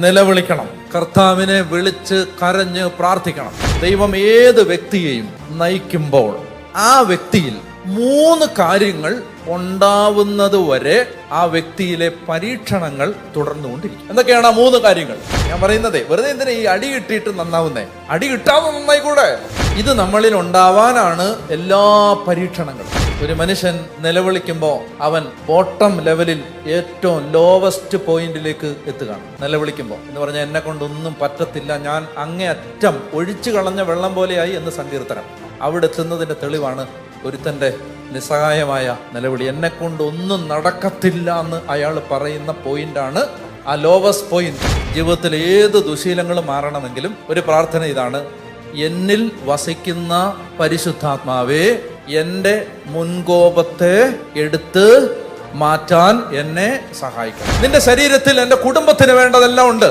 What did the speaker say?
നിലവിളിക്കണം. കർത്താവിനെ വിളിച്ച് കരഞ്ഞ് പ്രാർത്ഥിക്കണം. ദൈവം ഏത് വ്യക്തിയെയും നയിക്കുമ്പോൾ ആ വ്യക്തിയിൽ 3 കാര്യങ്ങൾ ഉണ്ടാവുന്നത് വരെ ആ വ്യക്തിയിലെ പരീക്ഷണങ്ങൾ തുടർന്നുകൊണ്ടിരിക്കും. എന്തൊക്കെയാണ് ആ 3 കാര്യങ്ങൾ? ഞാൻ പറയുന്നതേ, വെറുതെ എന്തിനാ ഈ അടി കിട്ടിയിട്ട് നന്നാവുന്നേ? അടി കിട്ടാതെ നന്നായിക്കൂടെ? ഇത് നമ്മളിൽ ഉണ്ടാവാനാണ് എല്ലാ പരീക്ഷണങ്ങളും. ഒരു മനുഷ്യൻ നിലവിളിക്കുമ്പോൾ അവൻ ബോട്ടം ലെവലിൽ ഏറ്റവും ലോവസ്റ്റ് പോയിന്റിലേക്ക് എത്തുകയാണ്. നിലവിളിക്കുമ്പോൾ എന്ന് പറഞ്ഞാൽ എന്നെ കൊണ്ടൊന്നും പറ്റത്തില്ല, ഞാൻ അങ്ങേയറ്റം ഒഴിച്ചു കളഞ്ഞ വെള്ളം പോലെയായി എന്ന് സങ്കീർത്തനം. അവിടെ എത്തുന്നതിന്റെ തെളിവാണ് ഒരുത്തന്റെ നിസ്സഹായമായ നിലവിളി. എന്നെ കൊണ്ട് ഒന്നും നടക്കത്തില്ല എന്ന് അയാൾ പറയുന്ന പോയിന്റാണ് ആ ലോവസ്റ്റ് പോയിന്റ്. ജീവിതത്തിൽ ഏത് ദുശീലങ്ങളും മാറണമെങ്കിലും ഒരു പ്രാർത്ഥന ഇതാണ്: എന്നിൽ വസിക്കുന്ന പരിശുദ്ധാത്മാവേ, എൻ്റെ മുൻകോപത്തെ എടുത്ത് മാറ്റാൻ എന്നെ സഹായിക്കണം. നിന്റെ ശരീരത്തിൽ എൻ്റെ കുടുംബത്തിന് വേണ്ടതെല്ലാം ഉണ്ട്.